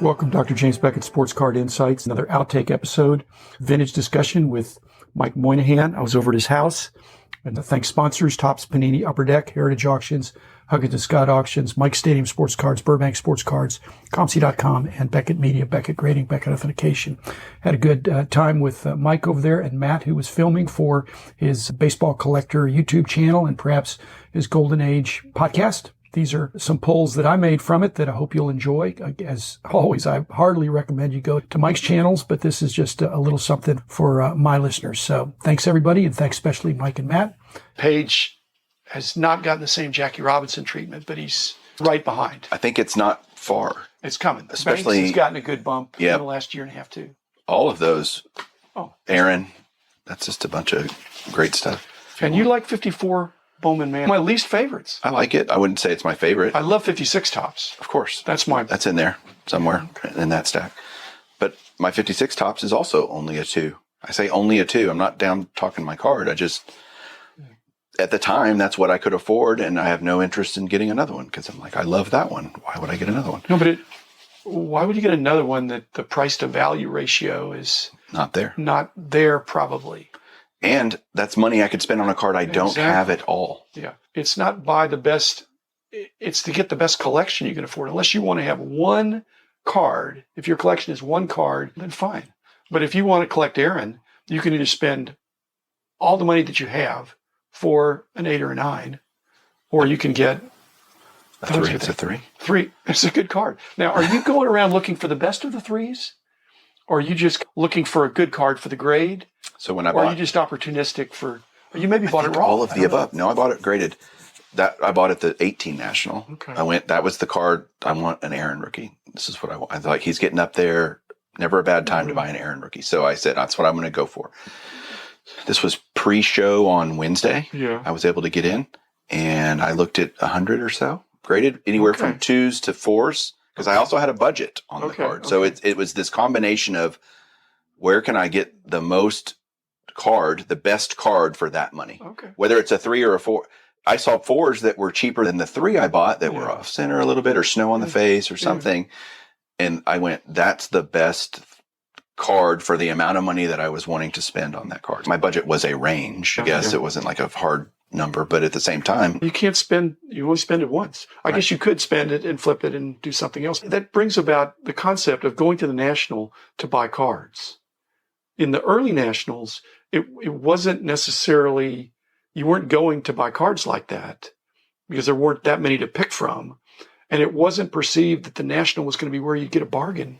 Welcome, Dr. James Beckett, Sports Card Insights, another outtake episode, vintage discussion with Mike Moynihan. I was over at his house. And thanks sponsors, Topps, Panini, Upper Deck, Heritage Auctions, Huggins & Scott Auctions, Mike Stadium Sports Cards, Burbank Sports Cards, ComC.com, and Beckett Media, Beckett Grading, Beckett Authentication. Had a good time with Mike over there and Matt, who was filming for his Baseball Collector YouTube channel and perhaps his Golden Age podcast. These are some polls that I made from it that I hope you'll enjoy. As always, I hardly recommend you go to Mike's channels, but this is just a little something for my listeners. So thanks, everybody, and thanks especially Mike and Matt. Page has not gotten the same Jackie Robinson treatment, but he's right behind. I think it's not far. It's coming. Especially, Banks has gotten a good bump in the last year and a half, too. All of those. Oh, Aaron, that's just a bunch of great stuff. And you like 54 Bowman Man, my least favorites. I like it. I wouldn't say it's my favorite. I love 56 Topps. Of course. That's in there somewhere in that stack. But my 56 Topps is also only a 2. I say only a 2. I'm not down talking my card. I just, at the time, that's what I could afford, and I have no interest in getting another one because I'm like, I love that one. Why would I get another one? No, but why would you get another one that the price to value ratio is not there? Not there, probably. And that's money I could spend on a card I don't have at all. Yeah. It's not buy the best. It's to get the best collection you can afford. Unless you want to have one card. If your collection is one card, then fine. But if you want to collect Aaron, you can either spend all the money that you have for an 8 or a 9, or you can get a 3. It's a 3. 3. It's a good card. Now, are you going around looking for the best of the 3s? Or are you just looking for a good card for the grade? So when I bought, or are you just opportunistic for? Or you maybe bought it wrong. All of the above. No, I bought it graded. That I bought it the 18 National. Okay. That was the card. I want an Aaron rookie. This is what I want. I thought he's getting up there. Never a bad time to buy an Aaron rookie. So I said that's what I'm going to go for. This was pre-show on Wednesday. Yeah. I was able to get in, and I looked at 100 or so graded, anywhere from 2s to 4s. Because I also had a budget on the card. So it was this combination of where can I get the most card, the best card for that money. Okay. Whether it's a 3 or a 4. I saw 4s that were cheaper than the 3 I bought that were off center a little bit or snow on the face or something. And I went, that's the best card for the amount of money that I was wanting to spend on that card. My budget was a range. I guess it wasn't like a hard number, but at the same time, you only spend it once. I guess you could spend it and flip it and do something else. That brings about the concept of going to the National to buy cards. In the early Nationals, it wasn't necessarily, you weren't going to buy cards like that because there weren't that many to pick from. And it wasn't perceived that the National was going to be where you'd get a bargain.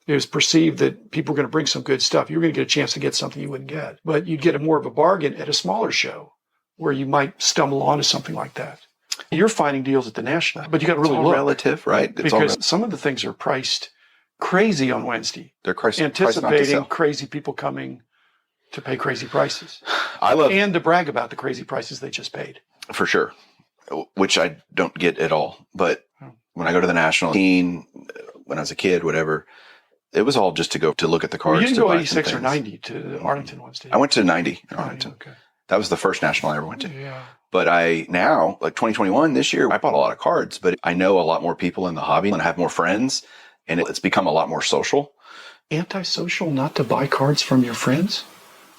It was perceived that people were going to bring some good stuff. You were going to get a chance to get something you wouldn't get, but you'd get more of a bargain at a smaller show, where you might stumble onto something like that. You're finding deals at the National, but you got to really look. Relative, right? Because some of the things are priced crazy on Wednesday. They're anticipating crazy people coming to pay crazy prices. And to brag about the crazy prices they just paid. For sure, which I don't get at all. But when I go to the National, when I was a kid, whatever, it was all just to go to look at the cards. You didn't go 86 or 90 to the Arlington ones, did you? I went to 90 in Arlington. Okay. That was the first National I ever went to. Yeah. But now, like 2021, this year, I bought a lot of cards, but I know a lot more people in the hobby and I have more friends, and it's become a lot more social. Antisocial not to buy cards from your friends?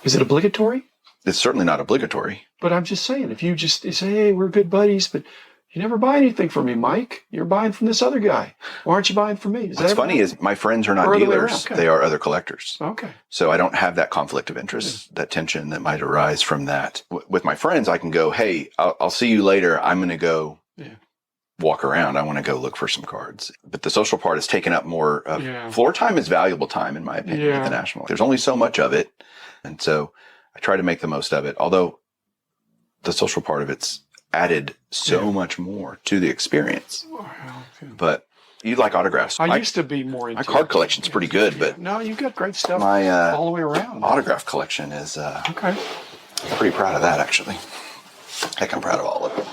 Is it obligatory? It's certainly not obligatory. But I'm just saying, if you just say, hey, we're good buddies, but you never buy anything from me, Mike. You're buying from this other guy. Why aren't you buying from me? What's funny is my friends are not dealers. They are other collectors. Okay. So I don't have that conflict of interest, that tension that might arise from that. With my friends, I can go, hey, I'll see you later. I'm going to go walk around. I want to go look for some cards. But the social part is taken up more of floor time is valuable time, in my opinion, at the National. There's only so much of it. And so I try to make the most of it. Although the social part of it's added so much more to the experience. But you like autographs. I used to be more into my card collection's pretty good, but no, you've got great stuff all the way around. Autograph collection is I'm pretty proud of that, actually. Heck, I'm proud of all of it.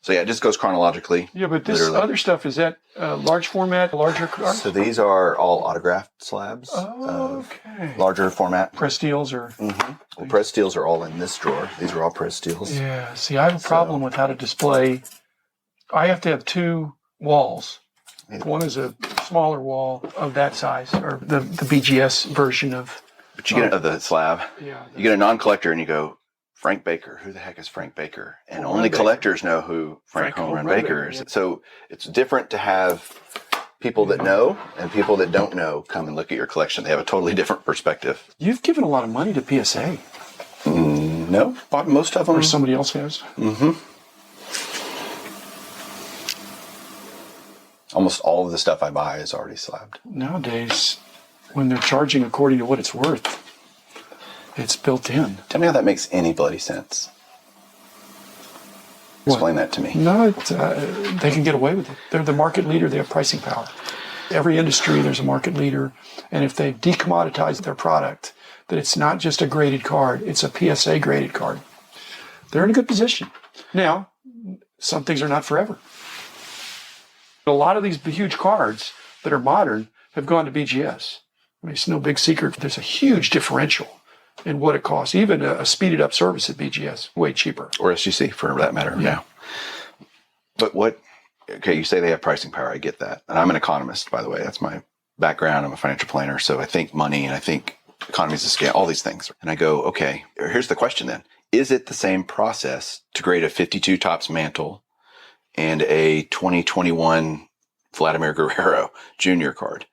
So yeah, it just goes chronologically. Yeah, but this other stuff, is that large format, larger cards? So these are all autographed slabs. Oh, okay. Larger format. Press steels or? Mm-hmm. Well, press steels are all in this drawer. These are all press steels. Yeah. See, I have a problem with how to display. I have to have 2 walls One is a smaller wall of that size, or the BGS version of. But you get the slab. Yeah. You get a non-collector and you go, Frank Baker. Who the heck is Frank Baker? And Home only Run collectors know who Frank Home Run Baker is. Yeah. So it's different to have people that know and people that don't know come and look at your collection. They have a totally different perspective. You've given a lot of money to PSA. No, most of them. Or somebody else has. Mm-hmm. Almost all of the stuff I buy is already slabbed. Nowadays, when they're charging according to what it's worth, it's built in. Tell me how that makes any bloody sense. Explain that to me. No, they can get away with it. They're the market leader. They have pricing power. Every industry, there's a market leader. And if they decommoditize their product, that it's not just a graded card, it's a PSA graded card, they're in a good position. Now, some things are not forever. A lot of these huge cards that are modern have gone to BGS. I mean, it's no big secret. There's a huge differential in what it costs. Even a speeded up service at BGS, way cheaper. Or SGC, for that matter. Yeah. But okay, you say they have pricing power. I get that. And I'm an economist, by the way. That's my background. I'm a financial planner. So I think money and I think economies of scale, all these things. And I go, okay, here's the question then. Is it the same process to grade a 52 tops mantle and a 2021 Vladimir Guerrero Jr. card?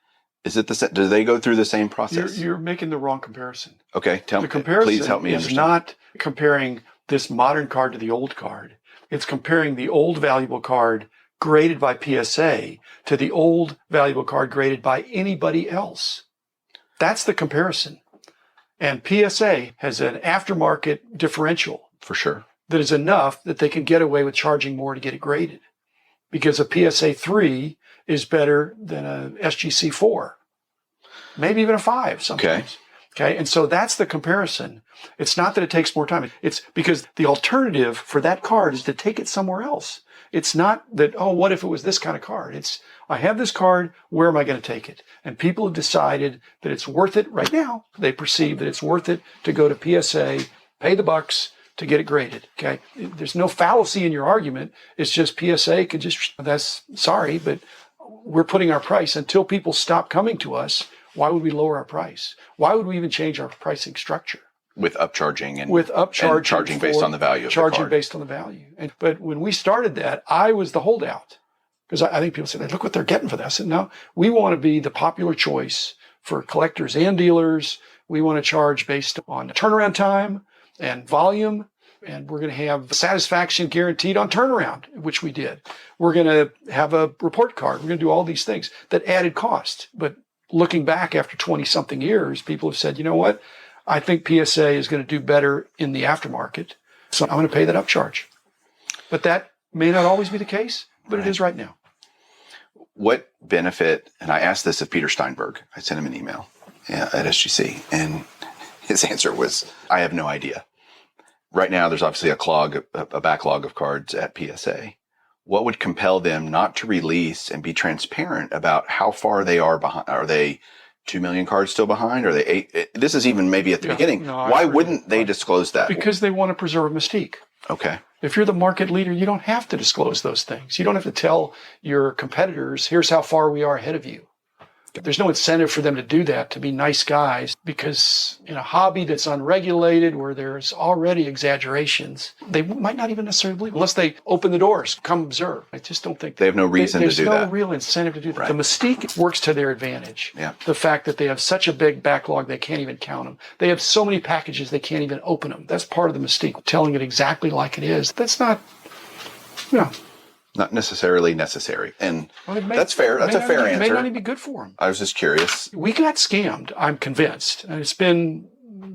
Is it the same? Do they go through the same process? You're making the wrong comparison. Okay, tell me. The comparison Please help me is understand. not comparing this modern card to the old card. It's comparing the old valuable card graded by PSA to the old valuable card graded by anybody else. That's the comparison. And PSA has an aftermarket differential. For sure. That is enough that they can get away with charging more to get it graded. Because a PSA 3 is better than a SGC 4. Maybe even a 5 sometimes. Okay. And so that's the comparison. It's not that it takes more time. It's because the alternative for that card is to take it somewhere else. It's not that, oh, what if it was this kind of card? It's, I have this card, where am I going to take it? And people have decided that it's worth it right now. They perceive that it's worth it to go to PSA, pay the bucks to get it graded. Okay. There's no fallacy in your argument. It's just PSA could just, that's sorry, but we're putting our price until people stop coming to us. Why would we lower our price? Why would we even change our pricing structure? With upcharging and charging based on the value of the charging card. based on the value. But when we started that, I was the holdout because I think people say, look what they're getting for this. And no, we want to be the popular choice for collectors and dealers. We want to charge based on turnaround time and volume. And we're going to have satisfaction guaranteed on turnaround, which we did. We're going to have a report card. We're going to do all these things that added cost. But looking back after 20 something years, people have said, you know what? I think PSA is going to do better in the aftermarket. So I'm going to pay that upcharge. But that may not always be the case, but It is right now. What benefit, and I asked this of Peter Steinberg, I sent him an email at SGC, and his answer was, I have no idea. Right now, there's obviously a backlog of cards at PSA. What would compel them not to release and be transparent about how far they are behind? Are they 2 million cards still behind? Are they 8? This is even maybe at the beginning. No, Why wouldn't they disclose that? Because they want to preserve mystique. Okay. If you're the market leader, you don't have to disclose those things. You don't have to tell your competitors, here's how far we are ahead of you. There's no incentive for them to do that, to be nice guys, because in a hobby that's unregulated, where there's already exaggerations, they might not even necessarily believe, unless they open the doors, come observe. I just don't think they have no reason to do that. There's no real incentive to do that. Right. The mystique works to their advantage. Yeah. The fact that they have such a big backlog, they can't even count them. They have so many packages, they can't even open them. That's part of the mystique, telling it exactly like it is. That's not, not necessarily necessary. And that's fair. That's a fair answer. It may not even be good for them. I was just curious. We got scammed, I'm convinced. And it's been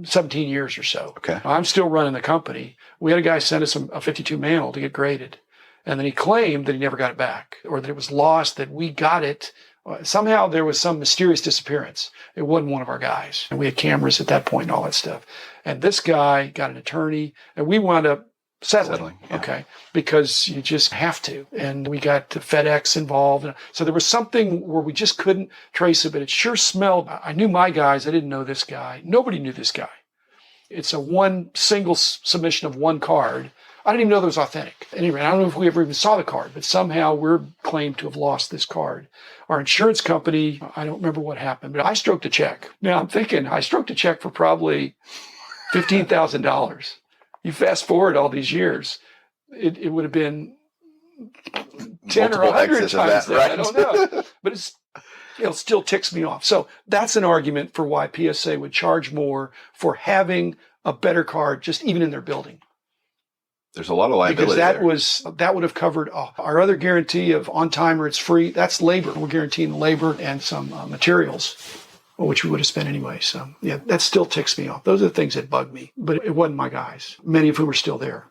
17 years or so. Okay. I'm still running the company. We had a guy send us a 52 mantle to get graded. And then he claimed that he never got it back, or that it was lost, that we got it. Somehow there was some mysterious disappearance. It wasn't one of our guys. And we had cameras at that point and all that stuff. And this guy got an attorney, and we wound up settling. Yeah. Okay. Because you just have to. And we got FedEx involved. So there was something where we just couldn't trace it, but it sure smelled. I knew my guys. I didn't know this guy. Nobody knew this guy. It's a one single submission of one card I didn't even know that was authentic. Anyway, I don't know if we ever even saw the card, but somehow we're claimed to have lost this card. Our insurance company, I don't remember what happened, but I stroked a check. Now I'm thinking I stroked a check for probably $15,000. You fast forward all these years, it would have been 10 or 100 times that. Right? I don't know. But it still ticks me off. So that's an argument for why PSA would charge more for having a better card, just even in their building. There's a lot of liability because that would have covered our other guarantee of on time or it's free. That's labor. We're guaranteeing the labor and some materials, which we would have spent anyway. So yeah, that still ticks me off. Those are the things that bug me. But it wasn't my guys, many of whom are still there.